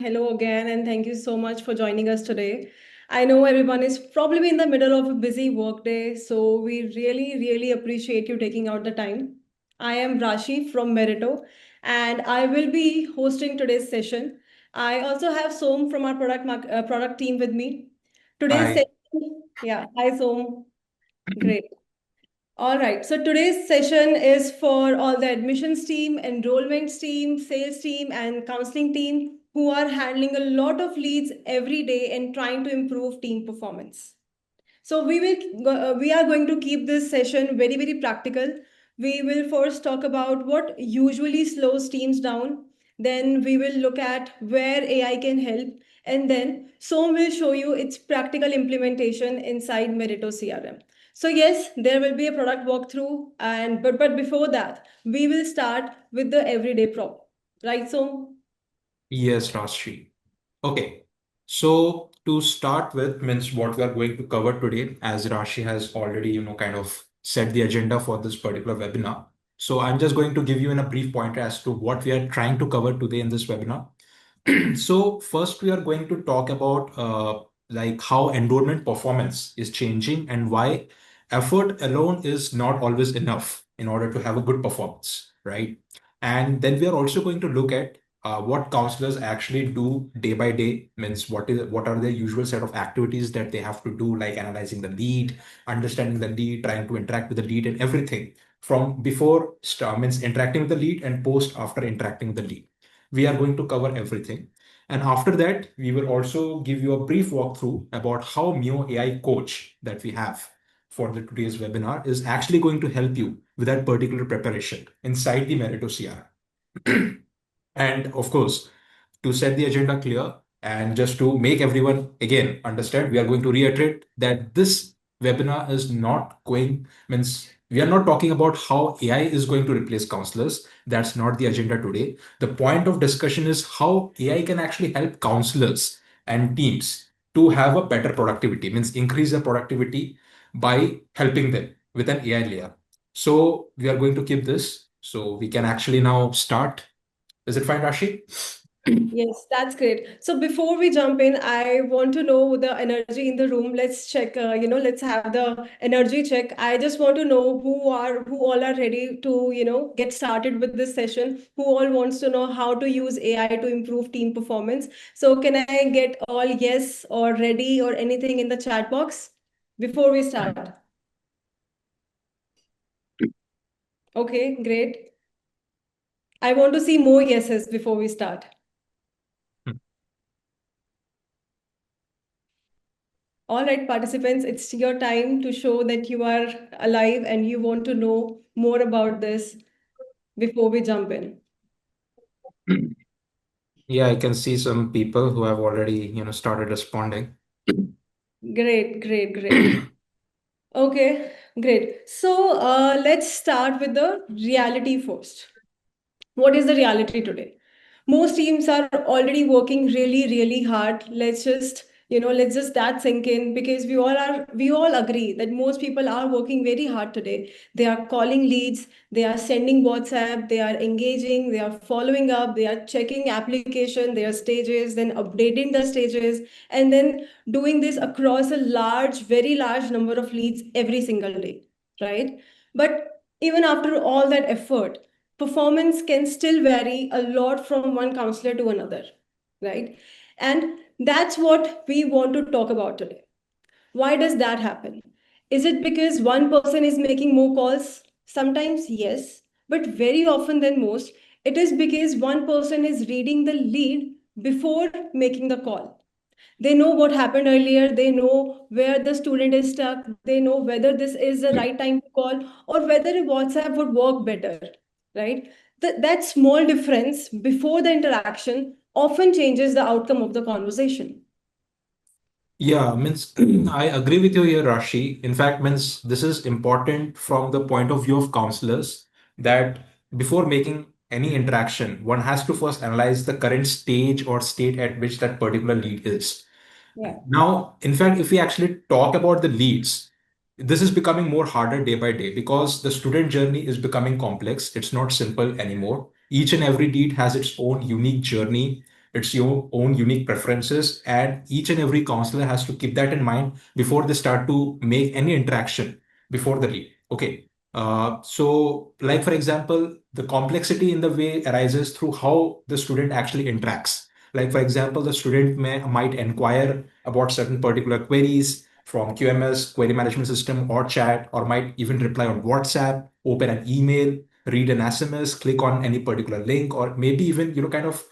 Hello again, and thank you so much for joining us today. I know everyone is probably in the middle of a busy workday, so we really appreciate you taking out the time. I am Rashi from Meritto, and I will be hosting today's session. I also have Som from our product team with me. Today's Hi. session, yeah, hi Som. Great. All right. So today's session is for all the admissions team, enrollments team, sales team, and counseling team who are handling a lot of leads every day and trying to improve team performance. So we are going to keep this session very practical. We will first talk about what usually slows teams down. Then we will look at where AI can help, and then Som will show you its practical implementation inside Meritto CRM. So yes, there will be a product walkthrough, and but before that, we will start with the everyday problem, right, Som? Yes, Rashri. Okay. So to start with, means what we are going to cover today, as Rashi has already, kind of set the agenda for this particular webinar. So I'm just going to give you in a brief pointer as to what we are trying to cover today in this webinar. So first we are going to talk about like how enrollment performance is changing and why effort alone is not always enough in order to have a good performance, right? And then we are also going to look at what counselors actually do day by day, means what are the usual set of activities that they have to do, like analyzing the lead, understanding the lead, trying to interact with the lead, and everything from before means interacting with the lead and post after interacting with the lead. We are going to cover everything. And after that, we will also give you a brief walkthrough about how Mio AI Coach that we have for the today's webinar is actually going to help you with that particular preparation inside the Meritto CRM. And of course, to set the agenda clear and just to make everyone again understand, we are going to reiterate that this webinar is not going, means we are not talking about how AI is going to replace counselors. That's not the agenda today. The point of discussion is how AI can actually help counselors and teams to have a better productivity, means increase their productivity by helping them with an AI layer. So we are going to keep this. So we can actually now start. Is it fine, Rashi? Yes, that's great. So before we jump in, I want to know the energy in the room. Let's check, let's have the energy check. I just want to know who all are ready to, get started with this session, who all wants to know how to use AI to improve team performance. So can I get all yes or ready or anything in the chat box before we start? Okay, great. I want to see more yeses before we start. All right, participants, it's your time to show that you are alive and you want to know more about this before we jump in. Yeah, I can see some people who have already, started responding. Great. Okay, great. So let's start with the reality first. What is the reality today? Most teams are already working really hard. Let's just that sink in, because we all agree that most people are working very hard today. They are calling leads, they are sending WhatsApp, they are engaging, they are following up, they are checking application, their stages, then updating the stages, and then doing this across a very large number of leads every single day, right? But even after all that effort, performance can still vary a lot from one counselor to another, right? And that's what we want to talk about today. Why does that happen? Is it because one person is making more calls? Sometimes, yes, but very often than most, it is because one person is reading the lead before making the call. They know what happened earlier, they know where the student is stuck, they know whether this is the right time to call or whether a WhatsApp would work better, right? That small difference before the interaction often changes the outcome of the conversation. Yeah, means I agree with you here, Rashi. In fact, means this is important from the point of view of counselors that before making any interaction, one has to first analyze the current stage or state at which that particular lead is. Yeah. Now, in fact, if we actually talk about the leads, this is becoming more harder day by day because the student journey is becoming complex. It's not simple anymore. Each and every lead has its own unique journey, It's your own unique preferences, and each and every counselor has to keep that in mind before they start to make any interaction before the lead. Okay. So, like for example, the complexity in the way arises through how the student actually interacts. Like for example, the student might inquire about certain particular queries from QMS, query management system, or chat, or might even reply on WhatsApp, open an email, read an SMS, click on any particular link, or maybe even kind of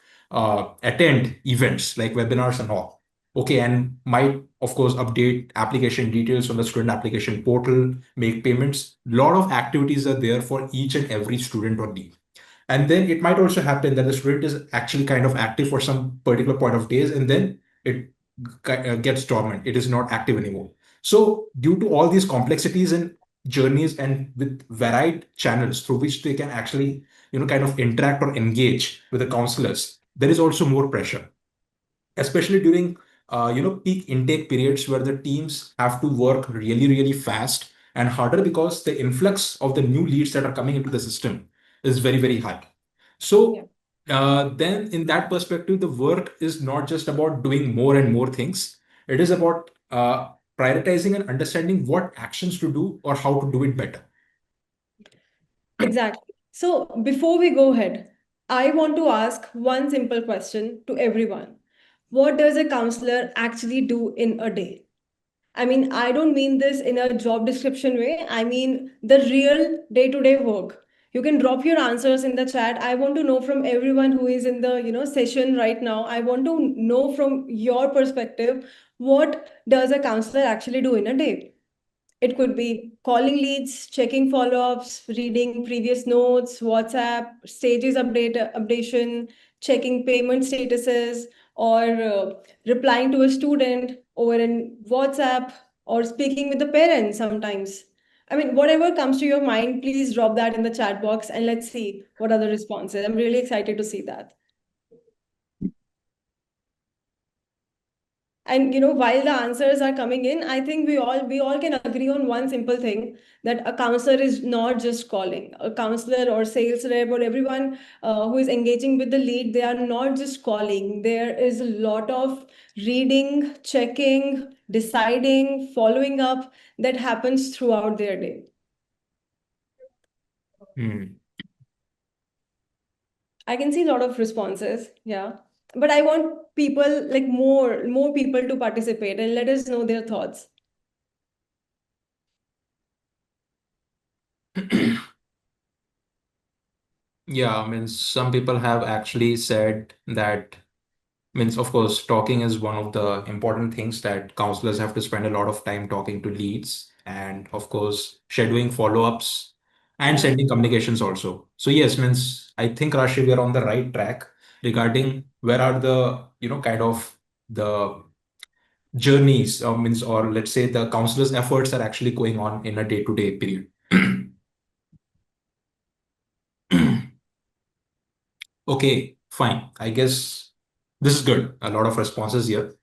attend events like webinars and all. Okay, and might of course update application details on the student application portal, make payments. A lot of activities are there for each and every student or lead. And then it might also happen that the student is actually kind of active for some particular point of days, and then it gets dormant. It is not active anymore. So due to all these complexities and journeys, and with varied channels through which they can actually kind of interact or engage with the counselors, there is also more pressure, especially during peak intake periods where the teams have to work really really fast and harder because the influx of the new leads that are coming into the system is very very high. Yeah. So then in that perspective, the work is not just about doing more and more things. It is about prioritizing and understanding what actions to do or how to do it better. Exactly. So before we go ahead, I want to ask one simple question to everyone. What does a counselor actually do in a day? I mean, I don't mean this in a job description way. I mean the real day-to-day work. You can drop your answers in the chat. I want to know from everyone who is in the, session right now. I want to know from your perspective, what does a counselor actually do in a day? It could be calling leads, checking follow-ups, reading previous notes, WhatsApp, stages updation, checking payment statuses, or replying to a student over in WhatsApp, or speaking with the parents sometimes. I mean, whatever comes to your mind, please drop that in the chat box and let's see what are the responses. I'm really excited to see that. And while the answers are coming in, I think we all can agree on one simple thing, that a counselor is not just calling. A counselor or sales rep or everyone who is engaging with the lead, they are not just calling. There is a lot of reading, checking, deciding, following up that happens throughout their day. Hmm. I can see a lot of responses, yeah, but I want people, like, more people to participate and let us know their thoughts. Yeah, I mean, some people have actually said that, means of course talking is one of the important things, that counselors have to spend a lot of time talking to leads, and of course scheduling follow-ups and Yeah. sending communications also. So yes, means I think, Rashi, we are on the right track regarding where are the kind of the journeys, means, or let's say the counselors efforts are actually going on in a day-to-day period. Okay, fine, I guess this is good, a lot of responses here.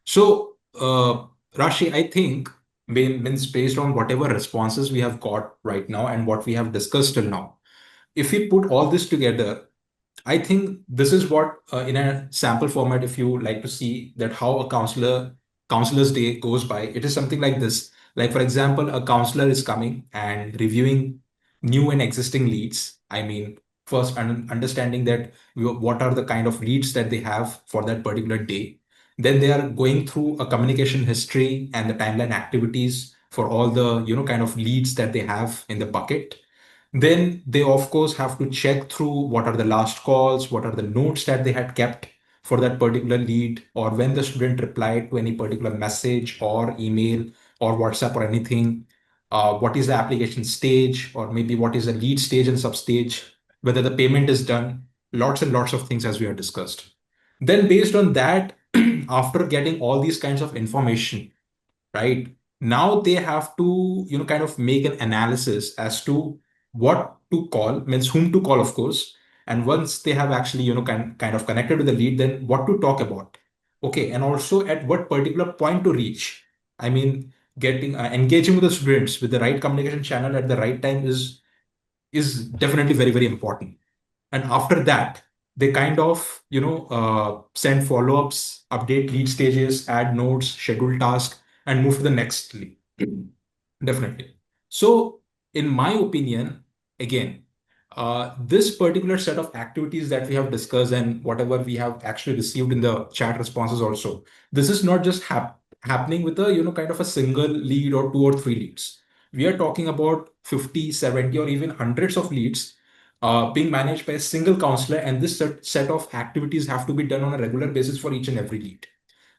So, Rashi, I think, means based on whatever responses we have got right now and what we have discussed till now, if we put all this together, I think this is what, in a sample format, if you like to see that how a counselor's day goes by, it is something like this. Like for example, a counselor is coming and reviewing new and existing leads. I mean, first understanding that what are the kind of leads that they have for that particular day. Then they are going through a communication history and the timeline activities for all the kind of leads that they have in the bucket. Then they, of course, have to check through what are the last calls, what are the notes that they had kept for that particular lead, or when the student replied to any particular message or email or WhatsApp or anything. What is the application stage, or maybe what is the lead stage and substage, whether the payment is done, lots and lots of things as we have discussed. Then, based on that, after getting all these kinds of information, right? Now they have to, kind of make an analysis as to what to call, means whom to call, of course. And once they have actually, kind of connected with the lead, then what to talk about. Okay. And also at what particular point to reach. I mean, getting engaging with the students with the right communication channel at the right time is definitely very, very important. And after that, They kind of, send follow-ups, update lead stages, add notes, schedule tasks, and move to the next lead. Definitely. So, in my opinion, again, this particular set of activities that we have discussed and whatever we have actually received in the chat responses also, this is not just happening with a, kind of a single lead or two or three leads. We are talking about 50, 70, or even hundreds of leads being managed by a single counselor, and this set of activities have to be done on a regular basis for each and every lead.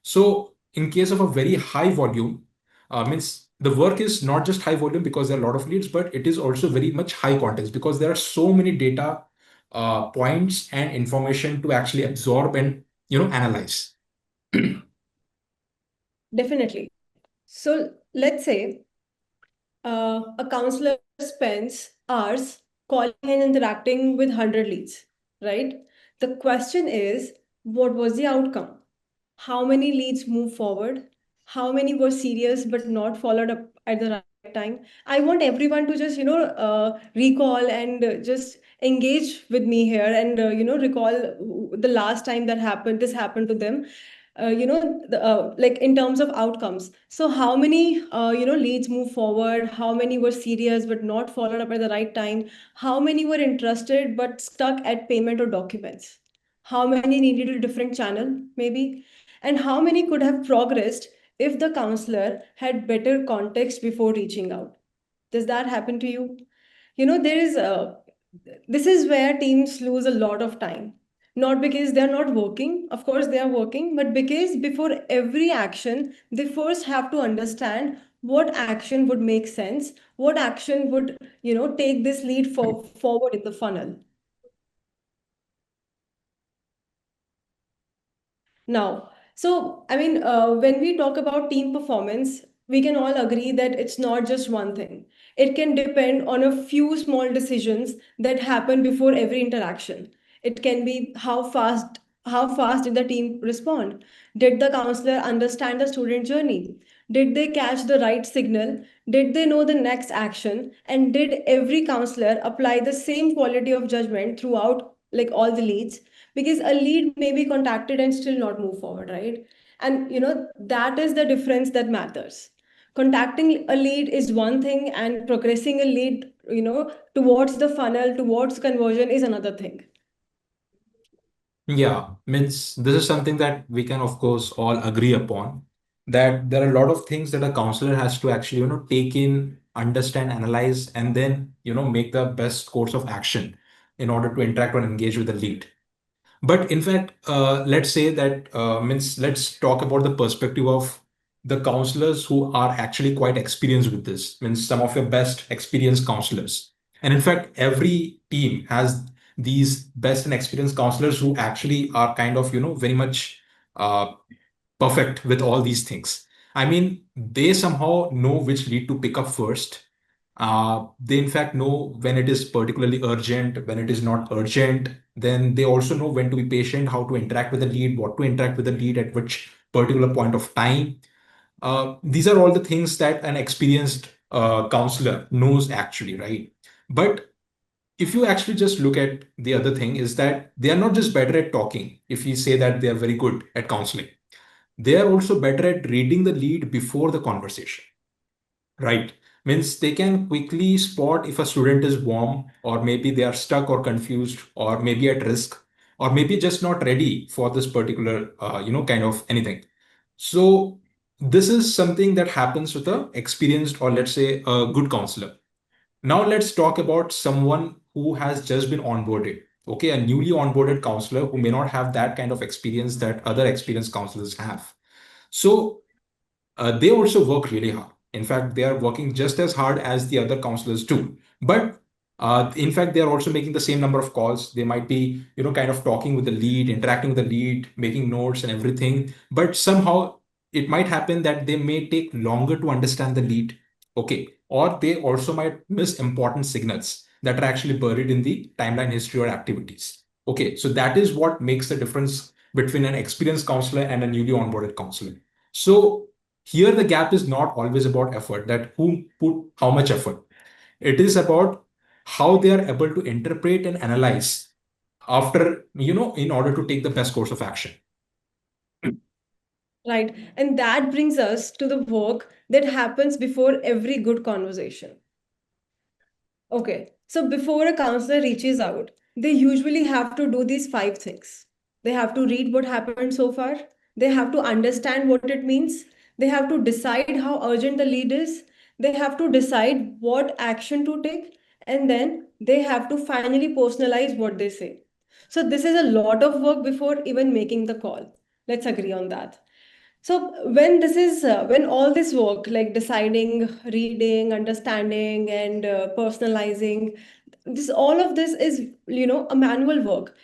So, in case of a very high volume, means the work is not just high volume because there are a lot of leads, but it is also very much high context because there are so many data points and information to actually absorb and analyze. Definitely. So let's say a counselor spends hours calling and interacting with 100 leads, right? The question is, what was the outcome? How many leads move forward? How many were serious but not followed up at the right time? I want everyone to just, recall and just engage with me here and, recall the last time that happened, this happened to them. Like in terms of outcomes. So how many, leads move forward? How many were serious but not followed up at the right time? How many were interested but stuck at payment or documents? How many needed a different channel, maybe? And how many could have progressed if the counselor had better context before reaching out? Does that happen to you? There is a this is where teams lose a lot of time. Not because they're not working, of course they are working, but because before every action, they first have to understand what action would make sense, what action would, take this lead forward in the funnel. Now, so I mean, when we talk about team performance, we can all agree that it's not just one thing. It can depend on a few small decisions that happen before every interaction. It can be how fast did the team respond? Did the counselor understand the student journey? Did they catch the right signal? Did they know the next action? And did every counselor apply the same quality of judgment throughout, like all the leads? Because a lead may be contacted and still not move forward, right? And that is the difference that matters. Contacting a lead is one thing, and progressing a lead, towards the funnel, towards conversion is another thing. Yeah, means this is something that we can, of course, all agree upon, that there are a lot of things that a counselor has to actually, take in, understand, analyze, and then, make the best course of action in order to interact or engage with the lead. But in fact, let's say that means let's talk about the perspective of the counselors who are actually quite experienced with this. Means some of your best experienced counselors, and in fact, every team has these best and experienced counselors who actually are kind of very much uh, perfect with all these things. I mean, they somehow know which lead to pick up first. They, in fact, know when it is particularly urgent, when it is not urgent. Then they also know when to be patient, how to interact with the lead, what to interact with the lead at which particular point of time. These are all the things that an experienced counselor knows actually, right? But if you actually just look at the other thing, is that they are not just better at talking, if we say that they are very good at counseling, they are also better at reading the lead before the conversation, right? Means they can quickly spot if a student is warm, or maybe they are stuck or confused, or maybe at risk, or maybe just not ready for this particular, kind of anything. So this is something that happens with a experienced, or let's say a good counselor. Now let's talk about someone who has just been onboarded. Okay, a newly onboarded counselor who may not have that kind of experience that other experienced counselors have. So they also work really hard. In fact, they are working just as hard as the other counselors do. But in fact, they are also making the same number of calls. They might be, kind of talking with the lead, interacting with the lead, making notes and everything. But somehow it might happen that they may take longer to understand the lead. Okay. Or they also might miss important signals that are actually buried in the timeline history or activities. Okay. So that is what makes the difference between an experienced counselor and a newly onboarded counselor. So here the gap is not always about effort, that who put how much effort. It is about how they are able to interpret and analyze after, in order to take the best course of action. Right. And that brings us to the work that happens before every good conversation. Okay. So before a counselor reaches out, they usually have to do these five things. They have to read what happened so far. They have to understand what it means. They have to decide how urgent the lead is. They have to decide what action to take. And then they have to finally personalize what they say. So this is a lot of work before even making the call. Let's agree on that. So when all this work like deciding, reading, understanding, and personalizing, this all of this is a manual work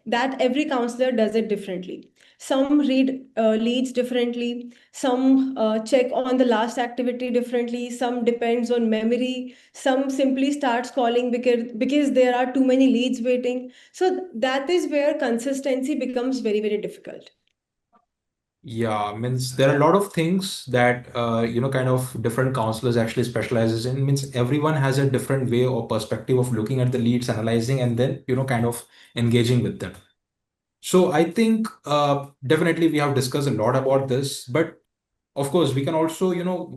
that every counselor does it differently. Some read leads differently. Some check on the last activity differently. Some depends on memory. Some simply starts calling because there are too many leads waiting. So that is where consistency becomes very difficult. Yeah, means there are a lot of things that kind of different counselors actually specializes in. Means everyone has a different way or perspective of looking at the leads, analyzing, and then kind of engaging with them. So I think definitely we have discussed a lot about this, but of course we can also,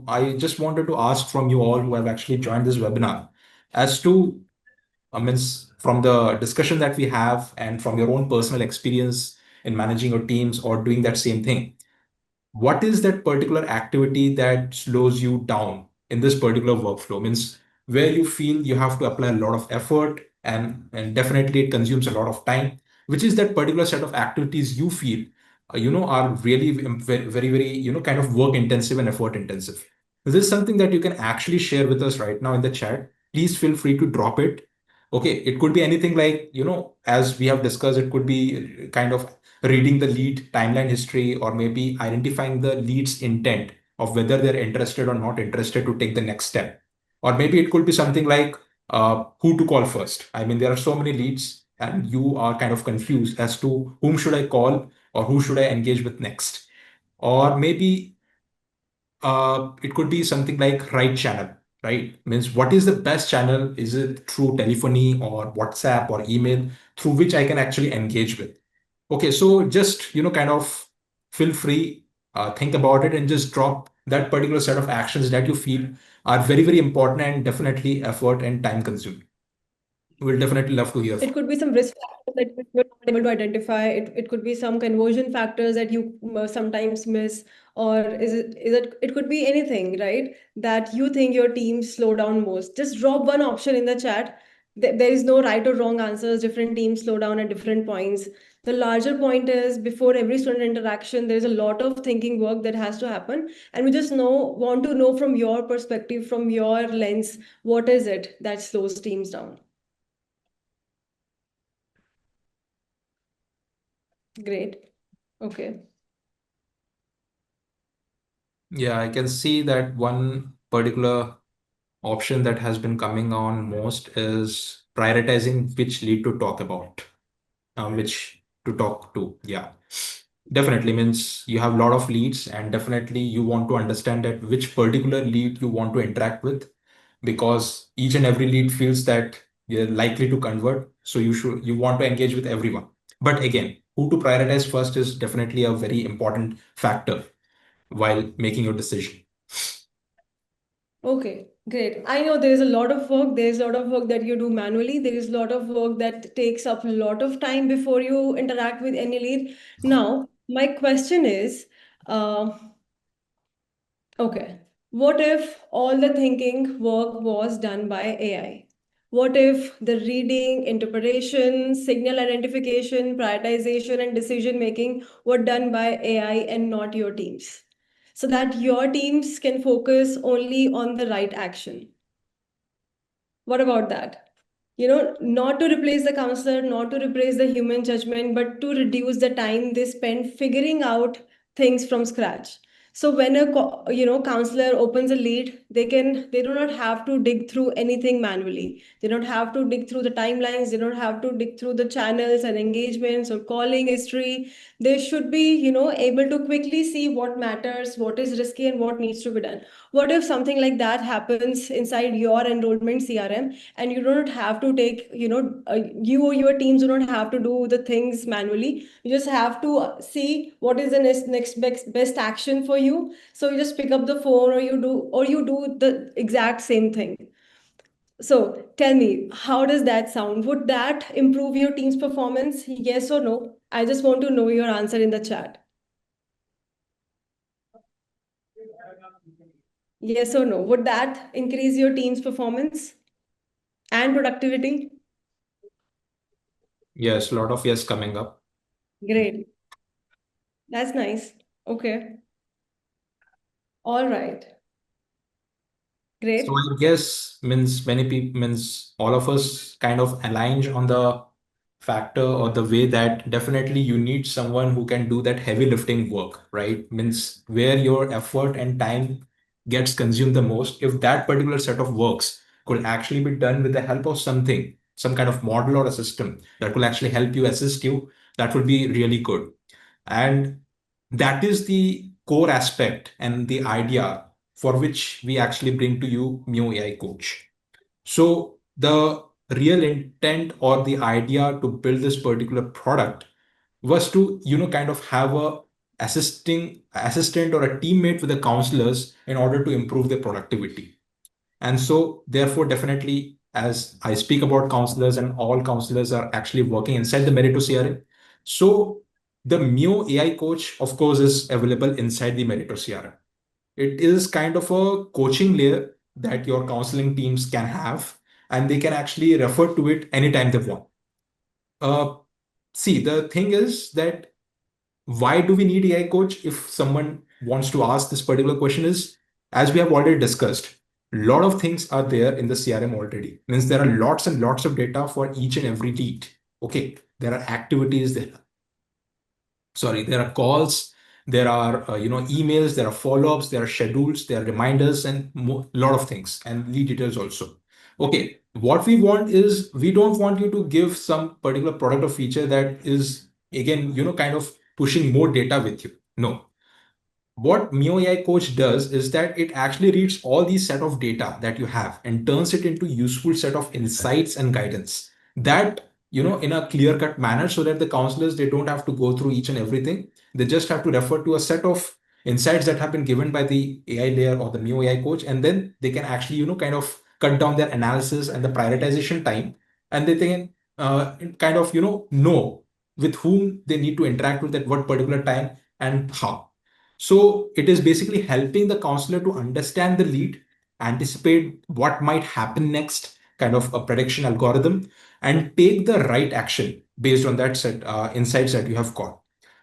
I just wanted to ask from you all who have actually joined this webinar as to, means from the discussion that we have and from your own personal experience in managing your teams or doing that same thing, what is that particular activity that slows you down in this particular workflow? Means where you feel you have to apply a lot of effort, and definitely it consumes a lot of time. Which is that particular set of activities you feel are really very kind of work intensive and effort intensive? This is something that you can actually share with us right now in the chat. Please feel free to drop it. Okay, it could be anything like, as we have discussed, it could be kind of reading the lead timeline history, or maybe identifying the lead's intent of whether they're interested or not interested to take the next step. Or maybe it could be something like who to call first. I mean, there are so many leads and you are kind of confused as to whom should I call or who should I engage with next. Or maybe it could be something like right channel, right? Means what is the best channel? Is it through telephony or WhatsApp or email through which I can actually engage with? Okay, so just, kind of feel free, think about it and just drop that particular set of actions that you feel are very important and definitely effort and time consuming. We'll definitely love to hear It from. could be some risk factors that you're not able to identify. It could be some conversion factors that you sometimes miss, or it could be anything, right? That you think your team slow down most. Just drop one option in the chat. There is no right or wrong answers. Different teams slow down at different points. The larger point is before every student interaction, there's a lot of thinking work that has to happen. And we just want to know from your perspective, from your lens, what is it that slows teams down? Great. Okay. Yeah, I can see that one particular option that has been coming on most is prioritizing which lead to talk about, which to talk to. Yeah, definitely means you have a lot of leads, and definitely you want to understand that which particular lead you want to interact with, because each and every lead feels that you're likely to convert. So you want to engage with everyone. But again, who to prioritize first is definitely a very important factor while making your decision. Okay, great. I know there is a lot of work. There's a lot of work that you do manually. There is a lot of work that takes up a lot of time before you interact with any lead. Now, my question is, uh, okay, what if all the thinking work was done by AI? What if the reading, interpretation, signal identification, prioritization, and decision making were done by AI and not your teams? So that your teams can focus only on the right action. What about that? Not to replace the counselor, not to replace the human judgment, but to reduce the time they spend figuring out things from scratch. So when counselor opens a lead, they do not have to dig through anything manually. They don't have to dig through the timelines. They don't have to dig through the channels and engagements or calling history. They should be, able to quickly see what matters, what is risky, and what needs to be done. What if something like that happens inside your enrollment CRM, and you don't have to take, you or your teams do not have to do the things manually. You just have to see what is the next best action for you. So you just pick up the phone, or you do the exact same thing. So tell me, how does that sound? Would that improve your team's performance? Yes or no? I just want to know your answer in the chat. Yes or no? Would that increase your team's performance and productivity? Yes, a lot of yes coming up. Great. That's nice. Okay. All right. So Great. I guess means many people means all of us kind of aligned on the factor or the way that definitely you need someone who can do that heavy lifting work, right? Means where your effort and time gets consumed the most. If that particular set of works could actually be done with the help of something, some kind of model or a system that will actually help you assist you, that would be really good. And that is the core aspect and the idea for which we actually bring to you Mio AI Coach. So the real intent or the idea to build this particular product was to, kind of have a assisting assistant or a teammate with the counselors in order to improve their productivity. And so, therefore, definitely, as I speak about counselors, and all counselors are actually working inside the Meritto CRM. So, the Mio AI Coach, of course, is available inside the Meritto CRM. It is kind of a coaching layer that your counseling teams can have, and they can actually refer to it anytime they want. Uh, See, the thing is that why do we need AI coach? If someone wants to ask this particular question, is as we have already discussed, a lot of things are there in the CRM already. Means there are lots and lots of data for each and every lead. Okay, there are activities, there are calls, there are emails, there are follow-ups, there are schedules, there are reminders, and a lot of things, and lead details also. Okay, what we want is we don't want you to give some particular product or feature that is again kind of pushing more data with you. No, what Mio AI Coach does is that it actually reads all these set of data that you have and turns it into useful set of insights and guidance that in a clear cut manner, so that the counselors, they don't have to go through each and everything. They just have to refer to a set of insights that have been given by the AI layer or the Mio AI Coach, and then they can actually kind of cut down their analysis and the prioritization time, and they can kind of know with whom they need to interact with at what particular time and how. So it is basically helping the counselor to understand the lead, anticipate what might happen next, kind of a prediction algorithm, and take the right action based on that set insights that you have got.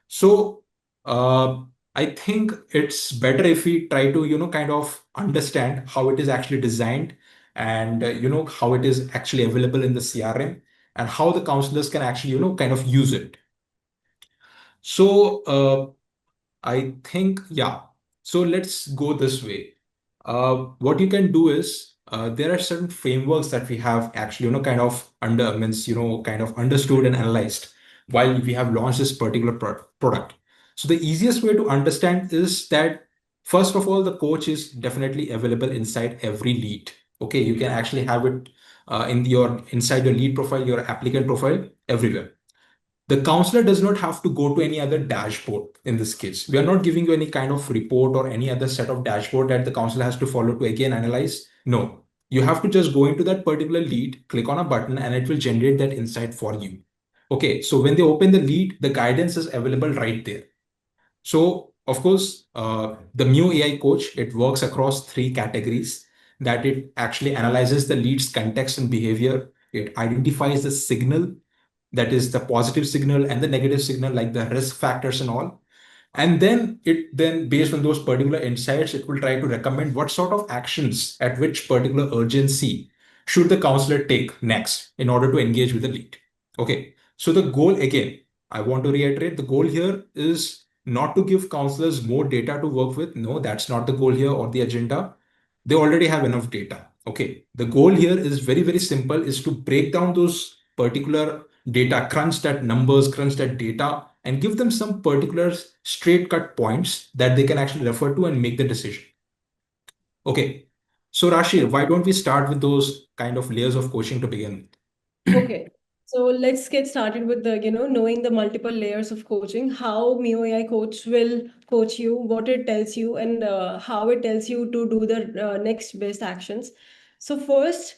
So uh, I think it's better if we try to kind of understand how it is actually designed, and how it is actually available in the CRM, and how the counselors can actually kind of use it. So I think, yeah. So let's go this way. What you can do is there are certain frameworks that we have actually, kind of kind of understood and analyzed while we have launched this particular product. So the easiest way to understand is that first of all, the coach is definitely available inside every lead. Okay, you can actually have it in your inside your lead profile, your applicant profile, everywhere. The counselor does not have to go to any other dashboard in this case. We are not giving you any kind of report or any other set of dashboard that the counselor has to follow to again analyze. No, you have to just go into that particular lead, click on a button, and it will generate that insight for you. Okay, so when they open the lead, the guidance is available right there. So, of course, the Mio AI Coach, it works across three categories, that it actually analyzes the lead's context and behavior. It identifies the signal, that is the positive signal and the negative signal, like the risk factors and all. And then based on those particular insights, it will try to recommend what sort of actions at which particular urgency should the counselor take next in order to engage with the lead. Okay. So the goal, again, I want to reiterate, the goal here is not to give counselors more data to work with. No, that's not the goal here or the agenda. They already have enough data. Okay. The goal here is very, very simple, is to break down those particular data, crunch that numbers, crunch that data, and give them some particular straight cut points that they can actually refer to and make the decision. Okay. So Rashi, why don't we start with those kind of layers of coaching to begin with? Okay. So let's get started with the, knowing the multiple layers of coaching, how Mio AI Coach will coach you, what it tells you, and how it tells you to do the next best actions. So first,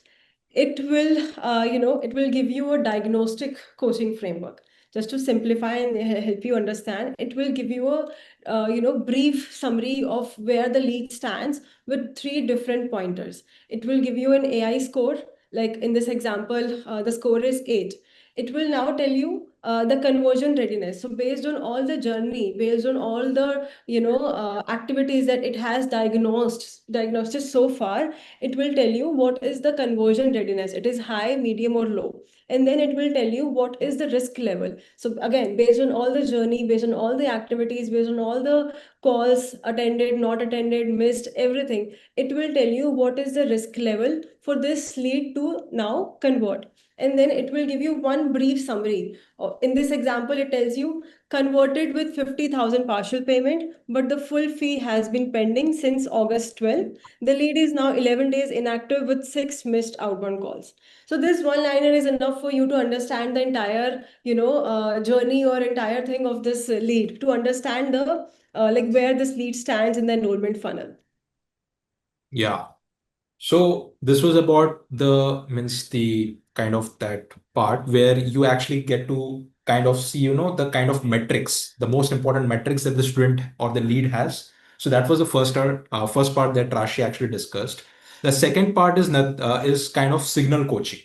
it will give you a diagnostic coaching framework. Just to simplify and help you understand, it will give you a, brief summary of where the lead stands with three different pointers. It will give you an AI score, like in this example, the score is 8. It will now tell you the conversion readiness. So based on all the journey, based on all the activities that it has diagnosed so far, it will tell you what is the conversion readiness. It is high, medium, or low. And then it will tell you what is the risk level. So again, based on all the journey, based on all the activities, based on all the calls attended, not attended, missed, everything, it will tell you what is the risk level for this lead to now convert. And then it will give you one brief summary. In this example, it tells you converted with 50,000 partial payment, but the full fee has been pending since August 12th. The lead is now 11 days inactive with 6 missed outbound calls. So this one liner is enough for you to understand the entire, journey or entire thing of this lead, to understand the like where this lead stands in the enrollment funnel. Yeah. So this was about the kind of that part where you actually get to kind of see, the kind of metrics, the most important metrics that the student or the lead has. So that was the first part that Rashi actually discussed. The second part is kind of signal coaching.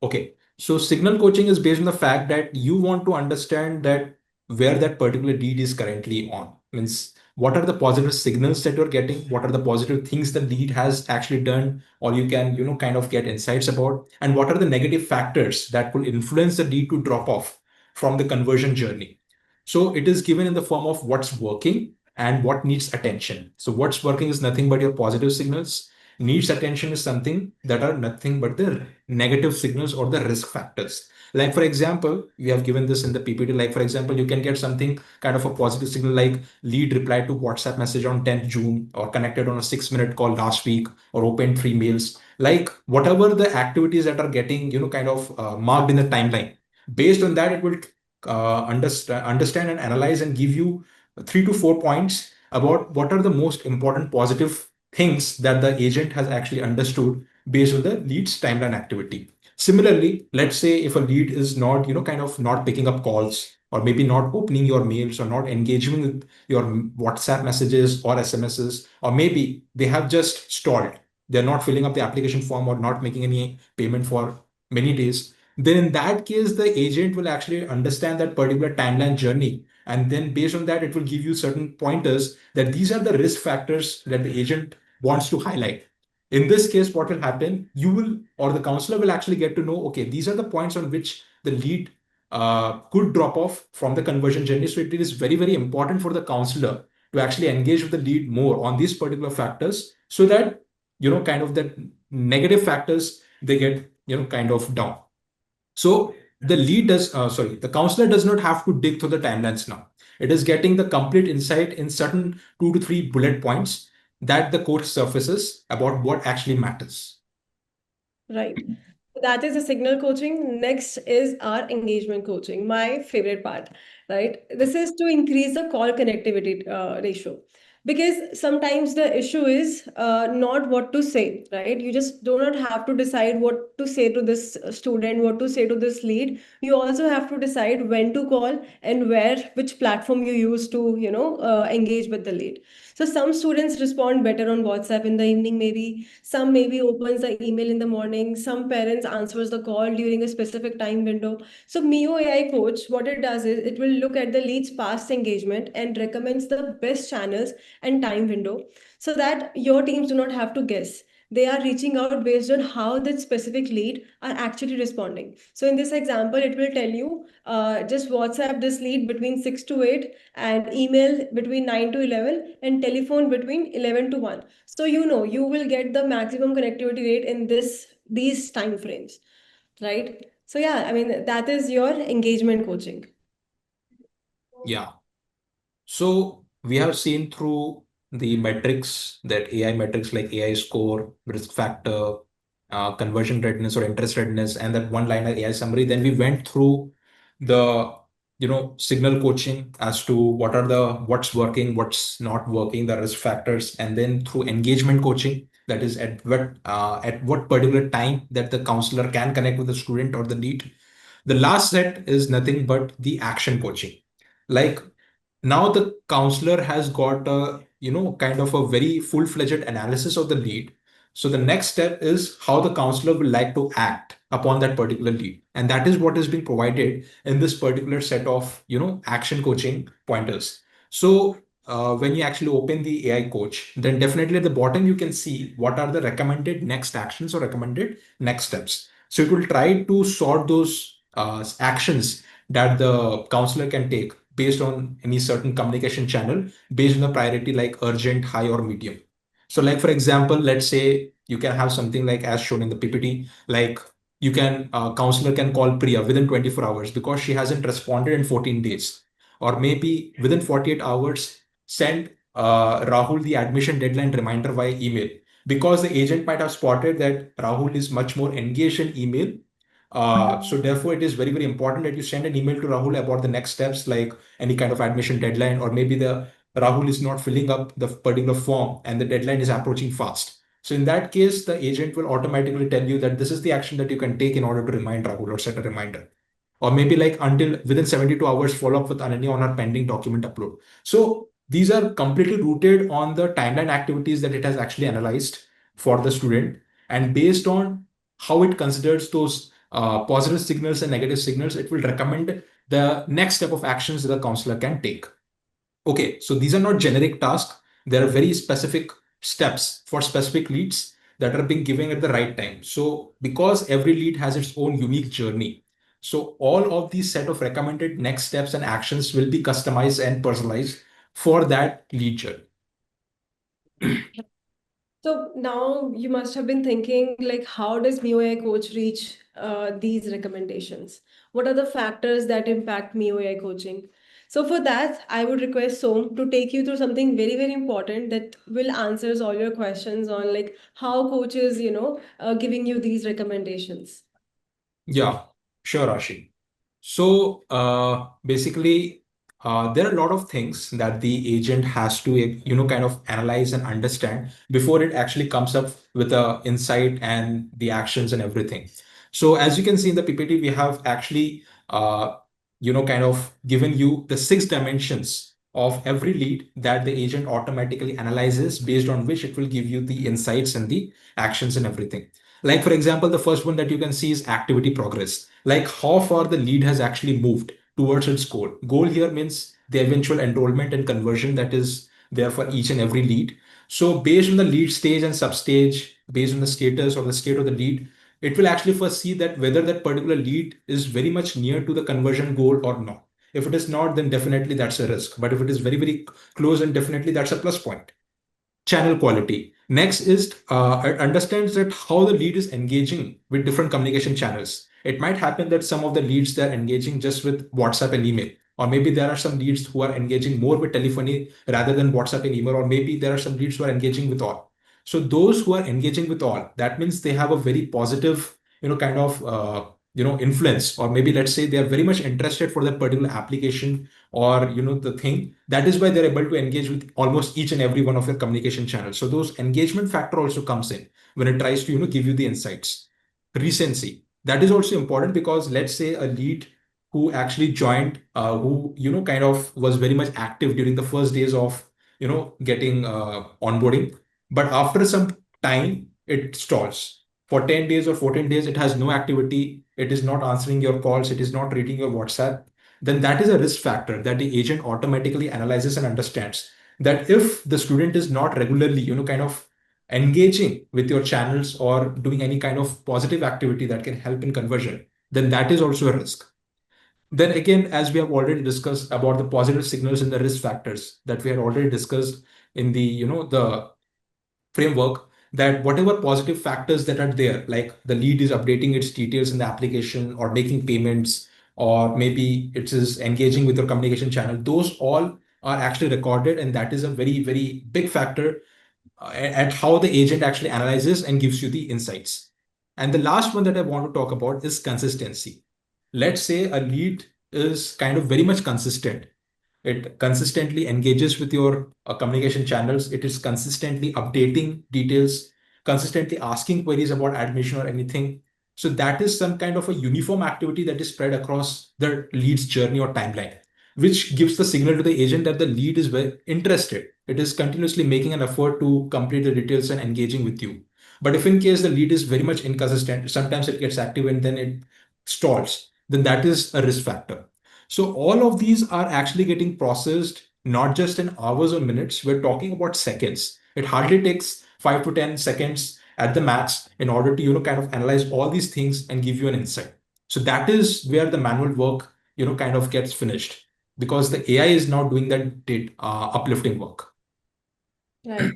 Okay. So signal coaching is based on the fact that you want to understand that where that particular lead is currently on. Means what are the positive signals that you're getting? What are the positive things the lead has actually done, or you can, kind of get insights about, and what are the negative factors that will influence the lead to drop off from the conversion journey. So it is given in the form of what's working and what needs attention. So what's working is nothing but your positive signals. Needs attention is something that are nothing but the negative signals or the risk factors. Like for example, we have given this in the PPT. Like for example, you can get something kind of a positive signal like lead replied to WhatsApp message on 10th June, or connected on a 6-minute call last week, or opened 3 mails. Like whatever the activities that are getting, kind of marked in the timeline. Based on that, it will understand and analyze and give you 3 to 4 points about what are the most important positive things that the agent has actually understood based on the lead's timeline activity. Similarly, let's say if a lead is not, kind of not picking up calls, or maybe not opening your mails, or not engaging with your WhatsApp messages or SMSs, or maybe they have just stalled. They're not filling up the application form or not making any payment for many days. Then in that case, the agent will actually understand that particular timeline journey. And then based on that, it will give you certain pointers that these are the risk factors that the agent wants to highlight. In this case, what will happen? You will, or the counselor will actually get to know, okay, these are the points on which the lead could drop off from the conversion journey. So it is very, very important for the counselor to actually engage with the lead more on these particular factors, so that, kind of that negative factors, they get, kind of down. So the counselor does not have to dig through the timelines now. It is getting the complete insight in certain 2 to 3 bullet points that the coach surfaces about what actually matters. Right. That is the signal coaching. Next is our engagement coaching, my favorite part, right? This is to increase the call connectivity ratio. Because sometimes the issue is not what to say, right? You just do not have to decide what to say to this student, what to say to this lead. You also have to decide when to call and which platform you use to, engage with the lead. So some students respond better on WhatsApp in the evening, maybe. Some maybe opens the email in the morning. Some parents answers the call during a specific time window. So Mio AI Coach, what it does is it will look at the lead's past engagement and recommends the best channels and time window, so that your teams do not have to guess. They are reaching out based on how that specific lead are actually responding. So in this example, it will tell you just WhatsApp this lead between 6 to 8, and email between 9 to 11, and telephone between 11 to 1. So you will get the maximum connectivity rate in these time frames, right? So yeah, I mean, that is your engagement coaching. Yeah. So we have seen through the metrics, that AI metrics like AI score, risk factor, conversion readiness or interest readiness, and that one liner AI summary. Then we went through the signal coaching as to what's working, what's not working, the risk factors, and then through engagement coaching, that is at what particular time that the counselor can connect with the student or the lead. The last set is nothing but the action coaching. Like, now the counselor has got a kind of a very full-fledged analysis of the lead. So the next step is how the counselor will like to act upon that particular lead, and that is what is being provided in this particular set of action coaching pointers. So when you actually open the AI coach, then definitely at the bottom you can see what are the recommended next actions or recommended next steps. So it will try to sort those actions that the counselor can take based on any certain communication channel, based on the priority like urgent, high, or medium. So, like for example, let's say you can have something like as shown in the PPT, like you can counselor can call Priya within 24 hours because she hasn't responded in 14 days, or maybe within 48 hours send Rahul the admission deadline reminder via email, because the agent might have spotted that Rahul is much more engaged in email. So therefore, it is very, very important that you send an email to Rahul about the next steps, like any kind of admission deadline, or maybe the Rahul is not filling up the particular form and the deadline is approaching fast. So in that case, the agent will automatically tell you that this is the action that you can take in order to remind Rahul or set a reminder. Or maybe like until within 72 hours, follow up with Ananya on our pending document upload. So these are completely rooted on the timeline activities that it has actually analyzed for the student. And based on how it considers those positive signals and negative signals, it will recommend the next step of actions that the counselor can take. Okay, so these are not generic tasks. There are very specific steps for specific leads that are being given at the right time. So because every lead has its own unique journey, so all of these set of recommended next steps and actions will be customized and personalized for that lead journey. So now you must have been thinking, like, how does Mio AI Coach reach these recommendations? What are the factors that impact Mio AI coaching? So for that, I would request Som to take you through something very, very important that will answers all your questions on like how coaches, giving you these recommendations. Yeah, sure, Ashi. So basically, there are a lot of things that the agent has to, kind of analyze and understand before it actually comes up with the insight and the actions and everything. So as you can see in the PPT, we have actually, kind of given you the 6 dimensions of every lead that the agent automatically analyzes, based on which it will give you the insights and the actions and everything. Like, for example, the first one that you can see is activity progress, like how far the lead has actually moved towards its goal. Goal here means the eventual enrollment and conversion that is there for each and every lead. So based on the lead stage and substage, based on the status or the state of the lead, it will actually first see that whether that particular lead is very much near to the conversion goal or not. If it is not, then definitely that's a risk. But if it is very, very close, then definitely that's a plus point. Channel quality. Next is it understands that how the lead is engaging with different communication channels. It might happen that some of the leads they're engaging just with WhatsApp and email, or maybe there are some leads who are engaging more with telephony rather than WhatsApp and email, or maybe there are some leads who are engaging with all. So those who are engaging with all, that means they have a very positive, kind of influence, or maybe let's say they are very much interested for that particular application, or the thing. That is why they're able to engage with almost each and every one of your communication channels. So those engagement factor also comes in when it tries to give you the insights. Recency, that is also important, because let's say a lead who actually joined, who kind of was very much active during the first days of getting onboarding, but after some time it stalls for 10 days or 14 days. It has no activity, it is not answering your calls, it is not reading your WhatsApp. Then that is a risk factor that the agent automatically analyzes and understands, that if the student is not regularly kind of engaging with your channels or doing any kind of positive activity that can help in conversion, then that is also a risk. Then again, as we have already discussed about the positive signals and the risk factors that we had already discussed in the, the framework, that whatever positive factors that are there, like the lead is updating its details in the application or making payments, or maybe it is engaging with your communication channel, those all are actually recorded. And that is a very, very big factor at how the agent actually analyzes and gives you the insights. And the last one that I want to talk about is consistency. Let's say a lead is kind of very much consistent. It consistently engages with your communication channels. It is consistently updating details, consistently asking queries about admission or anything. So that is some kind of a uniform activity that is spread across the lead's journey or timeline, which gives the signal to the agent that the lead is very interested. It is continuously making an effort to complete the details and engaging with you. But if in case the lead is very much inconsistent, sometimes it gets active and then it stalls, then that is a risk factor. So all of these are actually getting processed not just in hours or minutes. We're talking about seconds. It hardly takes 5 to 10 seconds at the max in order to kind of analyze all these things and give you an insight. So that is where the manual work kind of gets finished, because the AI is now doing that uplifting work. Right.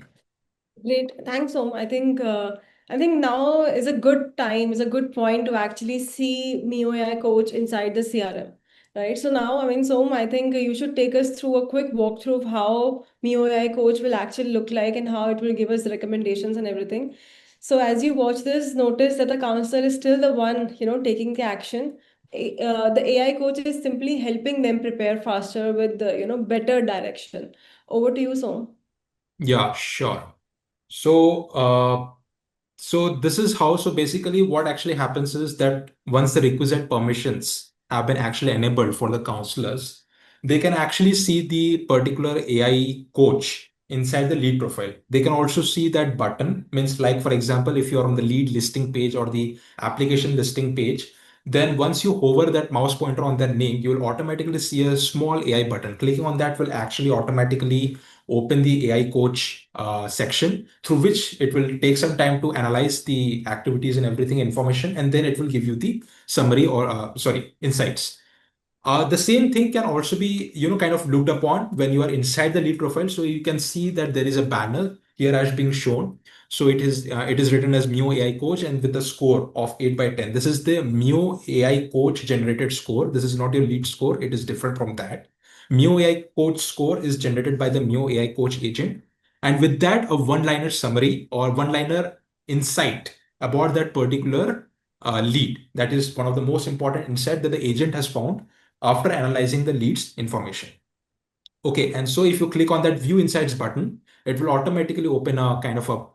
Great. Thanks, Om. I think now is a good time, is a good point to actually see Mio AI Coach inside the CRM. Right. So now, Som, I think you should take us through a quick walkthrough of how Mio AI Coach will actually look like and how it will give us recommendations and everything. So as you watch this, notice that the counselor is still the one, taking the action. The AI coach is simply helping them prepare faster with the, better direction. Over to you, Som. Yeah, sure. So, so this is how, so basically what actually happens is that once the requisite permissions have been actually enabled for the counselors, they can actually see the particular AI coach inside the lead profile. They can also see that button, means like, for example, if you're on the lead listing page or the application listing page, then once you hover that mouse pointer on their name, you will automatically see a small AI button. Clicking on that will actually automatically open the AI coach section, through which it will take some time to analyze the activities and everything information, and then it will give you the summary or sorry, insights. The same thing can also be, kind of looked upon when you are inside the lead profile. So you can see that there is a banner here as being shown. So it is written as Mio AI Coach and with a score of 8 by 10. This is the Mio AI Coach generated score. This is not your lead score. It is different from that. Mio AI Coach score is generated by the Mio AI Coach agent. And with that, a one-liner summary or one-liner insight about that particular lead. That is one of the most important insight that the agent has found after analyzing the leads information. Okay, and so if you click on that view insights button, it will automatically open a kind of a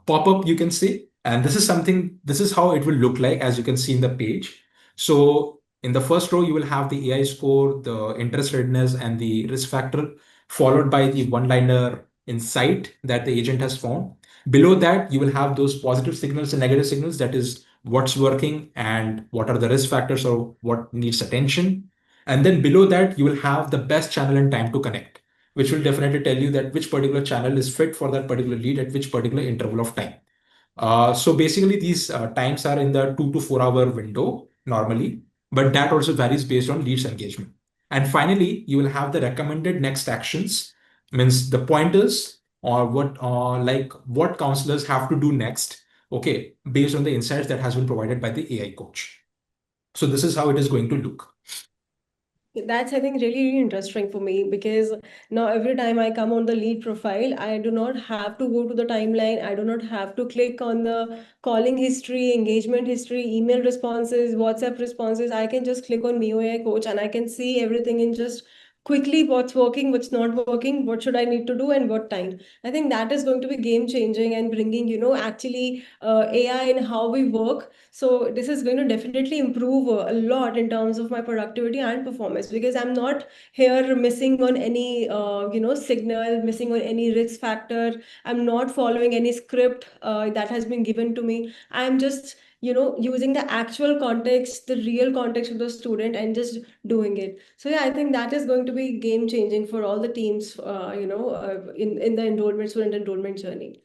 pop-up, you can see. And this is how it will look like, as you can see in the page. So in the first row, you will have the AI score, the interest readiness, and the risk factor, followed by the one-liner insight that the agent has found. Below that, you will have those positive signals and negative signals, that is what's working and what are the risk factors or what needs attention. And then below that, you will have the best channel and time to connect, which will definitely tell you that which particular channel is fit for that particular lead at which particular interval of time. So basically, these times are in the 2 to 4 hour window normally, but that also varies based on leads engagement. And finally, you will have the recommended next actions, means the pointers or what counselors have to do next, okay, based on the insights that has been provided by the AI coach. So this is how it is going to look. That's, I think, really, really interesting for me because now every time I come on the lead profile, I do not have to go to the timeline. I do not have to click on the calling history, engagement history, email responses, WhatsApp responses. I can just click on Mio AI Coach and I can see everything in just quickly what's working, what's not working, what should I need to do, and what time. I think that is going to be game changing and bringing, actually AI in how we work. So this is going to definitely improve a lot in terms of my productivity and performance because I'm not here missing on any signal, missing on any risk factor. I'm not following any script that has been given to me. I'm just using the actual context, the real context of the student and just doing it. So yeah, I think that is going to be game changing for all the teams in the enrollment, student enrollment journey.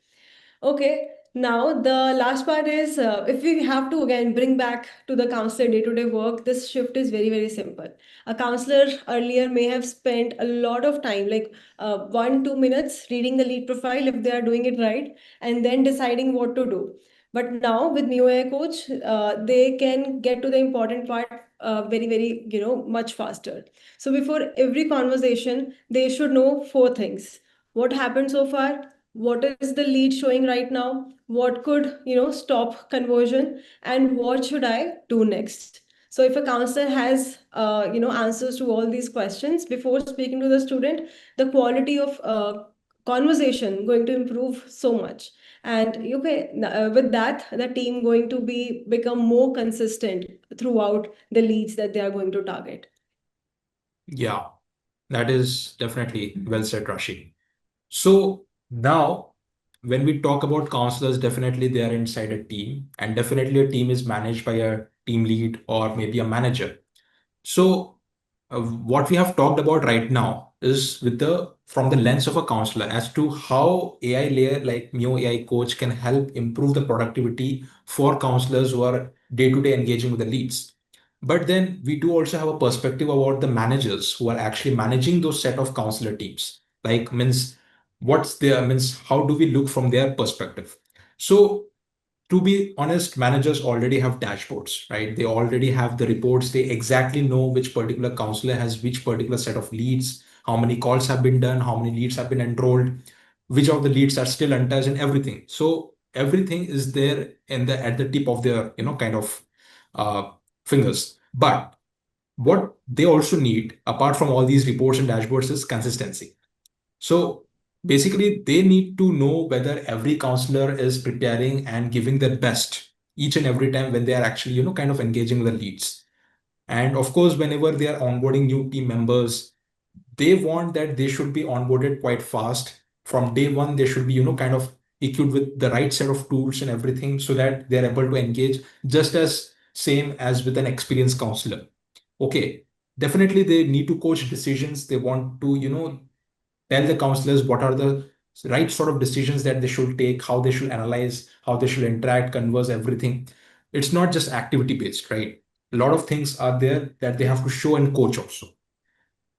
Okay, now the last part is if we have to again bring back to the counselor day-to-day work, this shift is very, very simple. A counselor earlier may have spent a lot of time, like 1, 2 minutes, reading the lead profile if they are doing it right, and then deciding what to do. But now with Mio AI Coach, they can get to the important part very, very, much faster. So before every conversation, they should know four things: what happened so far, what is the lead showing right now, what could stop conversion, and what should I do next. So if a counselor has answers to all these questions before speaking to the student, the quality of conversation going to improve so much. And with that, the team going to become more consistent throughout the leads that they are going to target. Yeah, that is definitely well said, Rashi. So now, when we talk about counselors, definitely they are inside a team, and definitely a team is managed by a team lead or maybe a manager. So, what we have talked about right now is with the from the lens of a counselor as to how AI layer like Mio AI Coach can help improve the productivity for counselors who are day-to-day engaging with the leads. But then we do also have a perspective about the managers who are actually managing those set of counselor teams. Like means what's their means how do we look from their perspective? So to be honest, managers already have dashboards, right? They already have the reports. They exactly know which particular counselor has which particular set of leads, how many calls have been done, how many leads have been enrolled, which of the leads are still untouched, and everything. So everything is there in the at the tip of their kind of uh, fingers. But what they also need, apart from all these reports and dashboards, is consistency. So basically, they need to know whether every counselor is preparing and giving their best each and every time when they are actually, kind of engaging with the leads. And of course, whenever they are onboarding new team members, they want that they should be onboarded quite fast. From day one, they should be, kind of equipped with the right set of tools and everything so that they're able to engage just as same as with an experienced counselor. Okay, definitely they need to coach decisions. They want to, tell the counselors what are the right sort of decisions that they should take, how they should analyze, how they should interact, converse, everything. It's not just activity based, right? A lot of things are there that they have to show and coach also.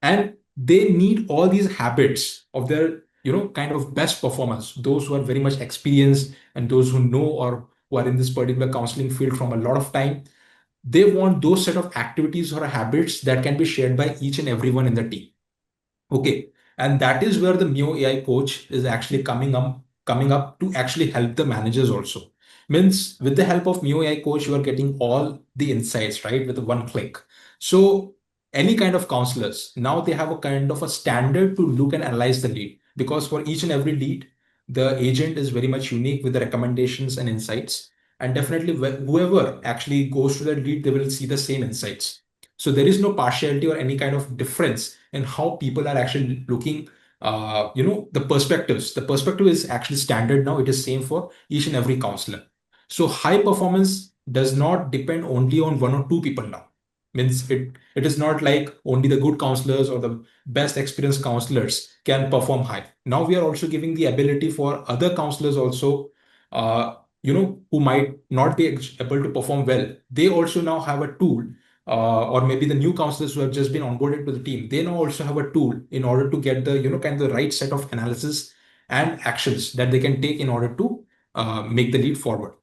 And they need all these habits of their, kind of best performance, those who are very much experienced and those who know or who are in this particular counseling field from a lot of time. They want those set of activities or habits that can be shared by each and everyone in the team. Okay. And that is where the Mio AI coach is actually coming up to actually help the managers also. Means with the help of Mio AI coach, you are getting all the insights, right? With one click. So any kind of counselors, now they have a kind of a standard to look and analyze the lead. Because for each and every lead, the agent is very much unique with the recommendations and insights. And definitely whoever actually goes to that lead, they will see the same insights. So there is no partiality or any kind of difference in how people are actually looking. The perspectives. The perspective is actually standard now. It is same for each and every counselor. So high performance does not depend only on one or two people now. Means it is not like only the good counselors or the best experienced counselors can perform high. Now we are also giving the ability for other counselors also, who might not be able to perform well. They also now have a tool, or maybe the new counselors who have just been onboarded to the team, they now also have a tool in order to get the kind of the right set of analysis and actions that they can take in order to make the lead forward.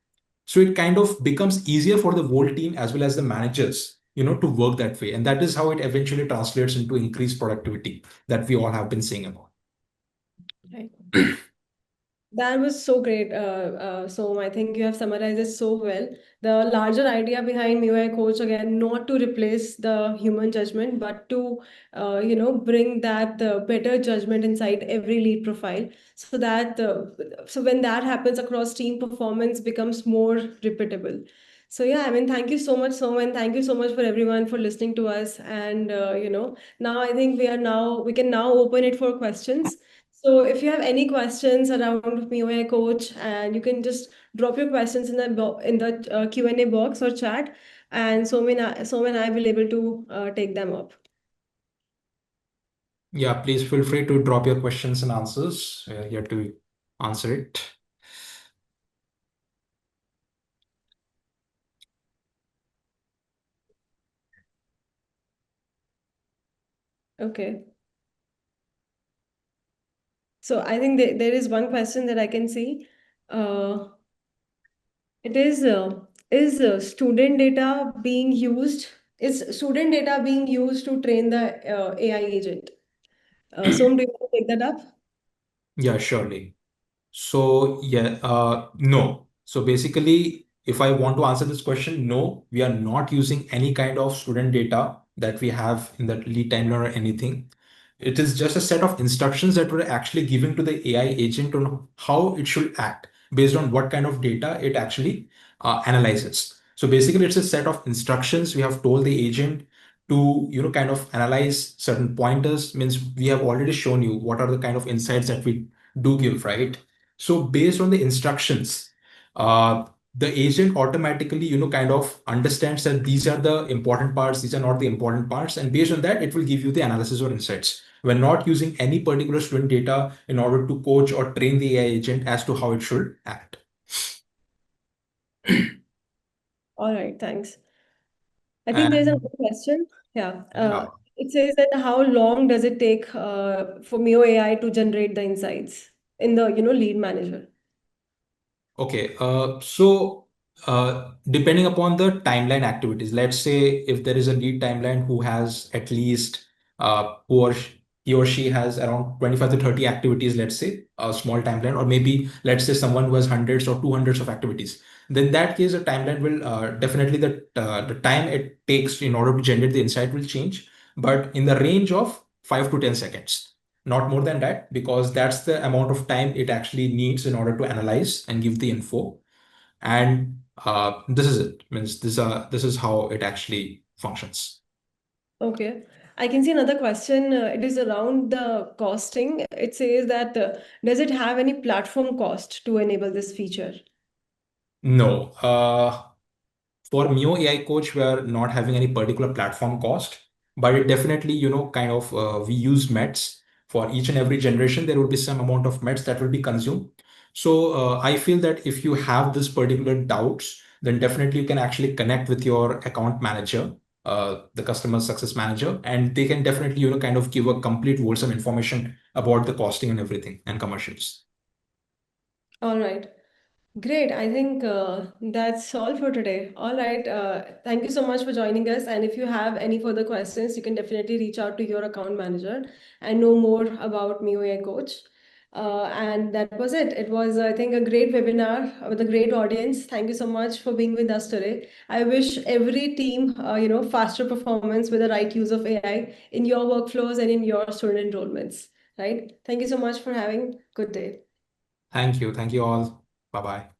So it kind of becomes easier for the whole team as well as the managers, to work that way, and that is how it eventually translates into increased productivity that we all have been saying about. Right. That was so great. So I think you have summarized it so well. The larger idea behind UI Coach, again, not to replace the human judgment, but to bring that better judgment inside every lead profile, so that so when that happens across team, performance becomes more repeatable. So yeah, I mean, thank you so much, so and thank you so much for everyone for listening to us. And now I think we can now open it for questions. So if you have any questions around MioA Coach, and you can just drop your questions in the Q&A box or chat, and so and I will able to take them up. Yeah, please feel free to drop your questions and answers. Here to answer it. Okay. So I think there is one question that I can see. Uh, it is student data being used? Is student data being used to train the AI agent? Som, do you want to take that up? Yeah, surely. So yeah, no. So basically, if I want to answer this question, no, we are not using any kind of student data that we have in the lead timeline or anything. It is just a set of instructions that were actually given to the AI agent on how it should act based on what kind of data it actually analyzes. So basically, it's a set of instructions we have told the agent to kind of analyze certain pointers. Means we have already shown you what are the kind of insights that we do give, right? So based on the instructions, uh, the agent automatically, kind of understands that these are the important parts, these are not the important parts, and based on that, it will give you the analysis or insights. We're not using any particular student data in order to coach or train the AI agent as to how it should act. All right, thanks. I think there's And another question. Yeah. yeah, It says that how long does it take for Mio AI to generate the insights in the, lead manager? okay, depending upon the timeline activities, let's say if there is a lead timeline who has at least he or she has around 25 to 30 activities, let's say a small timeline, or maybe let's say someone who has hundreds or 200s of activities, then that case a timeline will definitely the time it takes in order to generate the insight will change, but in the range of 5 to 10 seconds, not more than that, because that's the amount of time it actually needs in order to analyze and give the info. And this is it. Means this is how it actually functions. Okay. I can see another question. It is around the costing. It says that does it have any platform cost to enable this feature? No. For Mio AI Coach, we are not having any particular platform cost, but it definitely, kind of we use METs for each and every generation. There will be some amount of METs that will be consumed. So I feel that if you have this particular doubts, then definitely you can actually connect with your account manager, the customer success manager, and they can definitely, kind of give a complete wholesome information about the costing and everything and commercials. All right. Great. I think that's all for today. All right. Thank you so much for joining us. And if you have any further questions, you can definitely reach out to your account manager and know more about Mio AI Coach. And that was it. It was, I think, a great webinar with a great audience. Thank you so much for being with us today. I wish every team, faster performance with the right use of AI in your workflows and in your student enrollments. Right. Thank you so much for having. Good day. Thank you. Thank you all. Bye bye.